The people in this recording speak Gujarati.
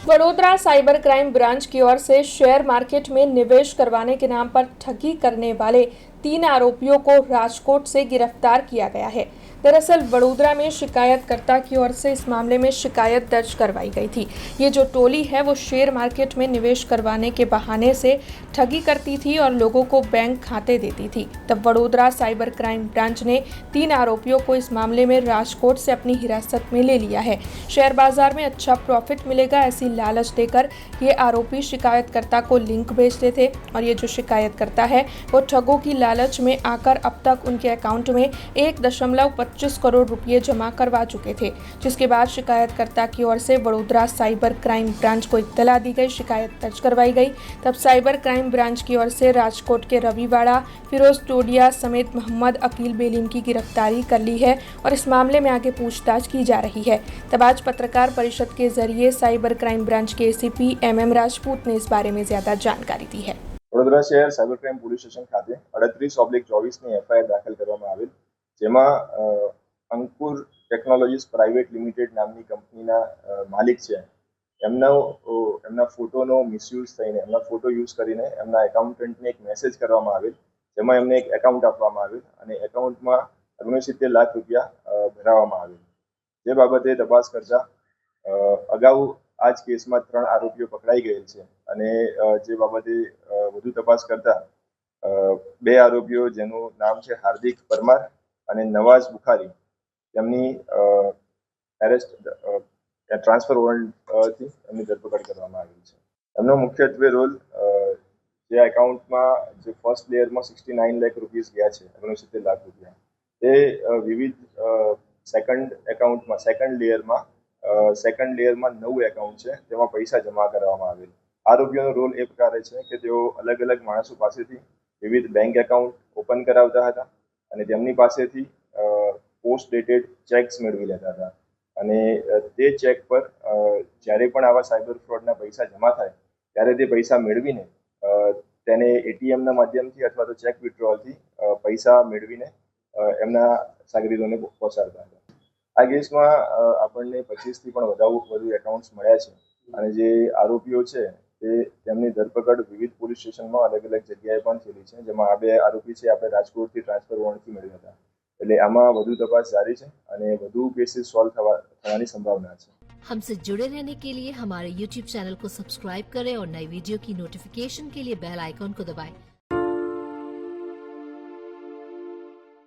वडोदरा साइबर क्राइम ब्रांच की ओर से शेयर मार्केट में निवेश करवाने के नाम पर ठगी करने वाले 3 आरोपियों को राजकोट से गिरफ्तार किया गया है। दरअसल वडोदरा में शिकायतकर्ता की ओर से इस मामले में शिकायत दर्ज करवाई गई थी। ये जो टोली है वो शेयर मार्केट में निवेश करवाने के बहाने से ठगी करती थी और लोगों को बैंक खाते देती थी। तब वडोदरा साइबर क्राइम ब्रांच ने 3 आरोपियों को इस मामले में राजकोट से अपनी हिरासत में ले लिया है। शेयर बाजार में अच्छा प्रॉफिट मिलेगा ऐसी लालच देकर ये आरोपी शिकायतकर्ता को लिंक भेजते थे और ये जो शिकायतकर्ता है वो ठगों की लालच में आकर अब तक उनके अकाउंट में 1.25 करोड़ रुपए जमा करवा चुके थे, जिसके बाद शिकायतकर्ता की ओर से वडोदरा साइबर क्राइम ब्रांच को इत्तला दी गई, शिकायत दर्ज करवाई गई। तब साइबर क्राइम ब्रांच की ओर से राजकोट के रविवाड़ा, फिरोज टोडिया समेत मोहम्मद अकील बेलीम की गिरफ्तारी कर ली है और इस मामले में आगे पूछताछ की जा रही है। तब आज पत्रकार परिषद के जरिए साइबर क्राइम ब्रांच के एसीपी MM राजपूत ने इस बारे में ज्यादा जानकारी दी है। વડોદરા શહેર સાયબર ક્રાઇમ પોલીસ સ્ટેશન ખાતે 38/24ની એફઆઈઆર દાખલ કરવામાં આવેલ, જેમાં અંકુર ટેકનોલોજીસ પ્રાઇવેટ લિમિટેડ નામની કંપનીના માલિક છે એમના ફોટોનો મિસયુઝ થઈને એમના ફોટો યુઝ કરીને એમના એકાઉન્ટન્ટને એક મેસેજ કરવામાં આવેલ, જેમાં એમને એક એકાઉન્ટ આપવામાં આવેલ અને એકાઉન્ટમાં 69 લાખ રૂપિયા ભરાવવામાં આવેલ। જે બાબતે તપાસ કરતા અગાઉ આ જ કેસમાં 3 આરોપીઓ પકડાઈ ગયેલ છે અને જે બાબતે વધુ તપાસ કરતા 2 આરોપીઓ જેનું નામ છે હાર્દિક પરમાર અને નવાઝ બુખારી, તેમની એરેસ્ટ ટ્રાન્સફર વોરંટથી એમની ધરપકડ કરવામાં આવેલ છે। એમનો મુખ્યત્વે રોલ જે એકાઉન્ટમાં જે ફર્સ્ટ લેયરમાં 69 લાખ રૂપિયા ગયા છે, 69 લાખ રૂપિયા, તે વિવિધ સેકન્ડ એકાઉન્ટમાં સેકન્ડ લેયરમાં 9 એકાઉન્ટ છે, તેમાં પૈસા જમા કરવામાં આવેલ। આરોપીઓનો રોલ એ પ્રકારે છે કે તેઓ અલગ અલગ માણસો પાસેથી વિવિધ બેંક એકાઉન્ટ ઓપન કરાવતા હતા અને તેમની પાસેથી પોસ્ટ ડેટેડ ચેક્સ મેળવી લેતા હતા અને તે ચેક પર જ્યારે પણ આવા સાયબર ફ્રોડના પૈસા જમા થાય ત્યારે તે પૈસા મેળવીને તેને એટીએમના માધ્યમથી અથવા તો ચેક વિથડ્રોલથી પૈસા મેળવીને એમના સાગરીતોને પહોંચાડતા હતા। આ કેસમાં આપણને 25થી પણ વધુ એકાઉન્ટ્સ મળ્યા છે અને જે આરોપીઓ છે તેમની ધરપકડ વિવિધ પોલીસ સ્ટેશનમાં અલગ અલગ જગ્યાએ પણ થયેલી છે, જેમાં આ 2 આરોપી છે આપણે રાજકોટથી ટ્રાન્સફર વોરંટથી મેળવ્યા હતા। એટલે આમાં વધુ તપાસ જારી છે અને વધુ કેસીસ સોલ્વ થવાની સંભાવના છે। हमसे जुड़े रहने के लिए हमारे YouTube चैनल को सब्सक्राइब करें और नई वीडियो की नोटिफिकेशन के लिए बेल आइकॉन को दबाएं।